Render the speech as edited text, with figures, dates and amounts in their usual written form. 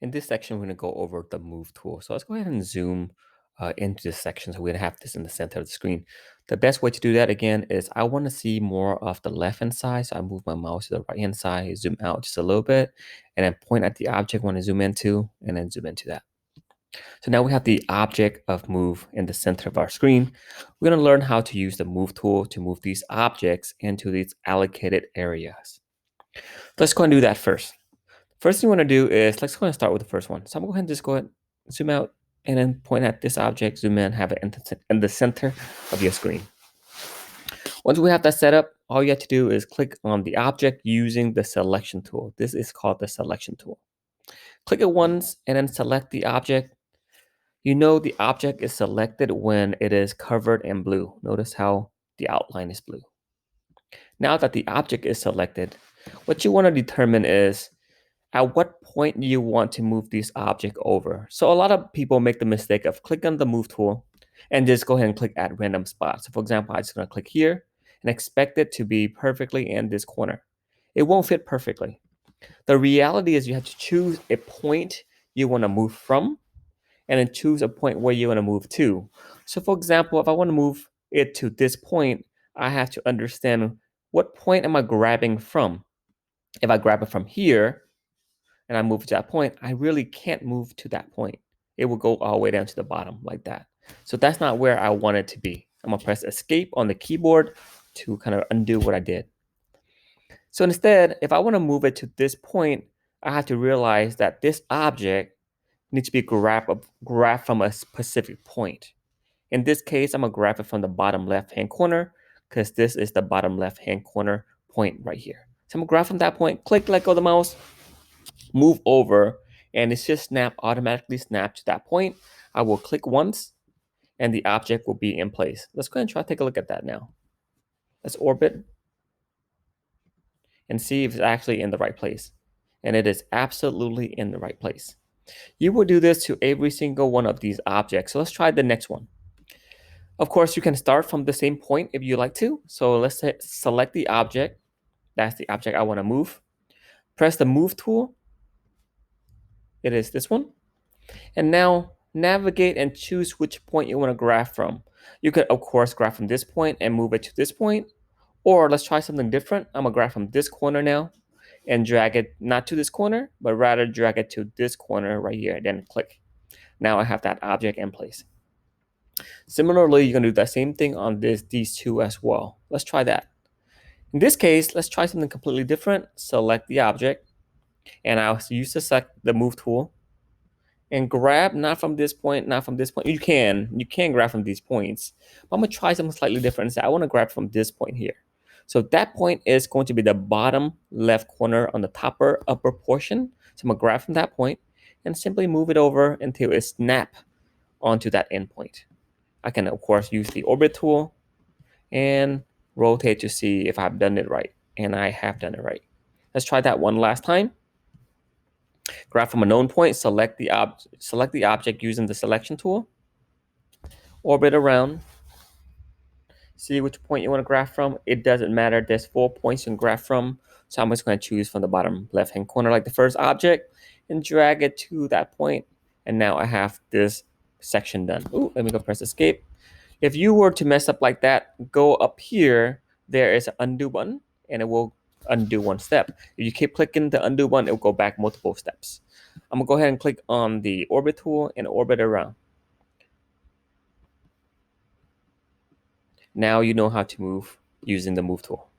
In this section, we're going to go over the move tool. So let's go ahead and zoom into this section. So we're going to have this in the center of the screen. The best way to do that again is I want to see more of the left-hand side. So I move my mouse to the right-hand side, zoom out just a little bit, and then point at the object I want to zoom into, and then zoom into that. So now we have the object of move in the center of our screen. We're going to learn how to use the move tool to move these objects into these allocated areas. Let's go and do that first. First thing you want to do is, let's go and start with the first one. So I'm going to go ahead and just go ahead, zoom out, and then point at this object, zoom in, have it in the center of your screen. Once we have that set up, all you have to do is click on the object using the selection tool. This is called the selection tool. Click it once and then select the object. You know the object is selected when it is covered in blue. Notice how the outline is blue. Now that the object is selected, what you want to determine is at what point you want to move this object over. So a lot of people make the mistake of clicking on the move tool and just go ahead and click at random spots. So for example, I'm just going to click here and expect it to be perfectly in this corner. It won't fit perfectly. The reality is you have to choose a point you want to move from and then choose a point where you want to move to. So for example, if I want to move it to this point, I have to understand what point am I grabbing from. If I grab it from here and I move to that point, I really can't move to that point. It will go all the way down to the bottom like that. So that's not where I want it to be. I'm gonna press escape on the keyboard to kind of undo what I did. So instead, if I want to move it to this point, I have to realize that this object needs to be grabbed from a specific point. In this case, I'm gonna grab it from the bottom left-hand corner because this is the bottom left-hand corner point right here. So I'm gonna grab from that point, click, let go of the mouse, move over, and it's just automatically snap to that point. I will click once and the object will be in place. Let's go ahead and try to take a look at that now. Let's orbit and see if it's actually in the right place. And it is absolutely in the right place. You will do this to every single one of these objects. So let's try the next one. Of course, you can start from the same point if you like to. So let's select the object. That's the object I want to move. Press the move tool. It is this one. And now navigate and choose which point you want to grab from. You could, of course, grab from this point and move it to this point. Or let's try something different. I'm going to grab from this corner now and drag it not to this corner, but rather drag it to this corner right here. Then click. Now I have that object in place. Similarly, you're going to do the same thing on these two as well. Let's try that. In this case, let's try something completely different. Select the object, and I'll use the move tool and grab not from this point, not from this point. You can grab from these points, but I'm gonna try something slightly different. So I want to grab from this point here. So that point is going to be the bottom left corner on the upper portion. So I'm gonna grab from that point and simply move it over until it snaps onto that endpoint. I can, of course, use the orbit tool and rotate to see if I've done it right. And I have done it right. Let's try that one last time. Grab from a known point, select the object using the selection tool. Orbit around. See which point you want to grab from. It doesn't matter. There's 4 points you can grab from. So I'm just going to choose from the bottom left-hand corner like the first object and drag it to that point. And now I have this section done. Ooh, let me go press escape. If you were to mess up like that, go up here. There is an undo button and it will undo one step. If you keep clicking the undo button, it will go back multiple steps. I'm gonna go ahead and click on the orbit tool and orbit around. Now you know how to move using the move tool.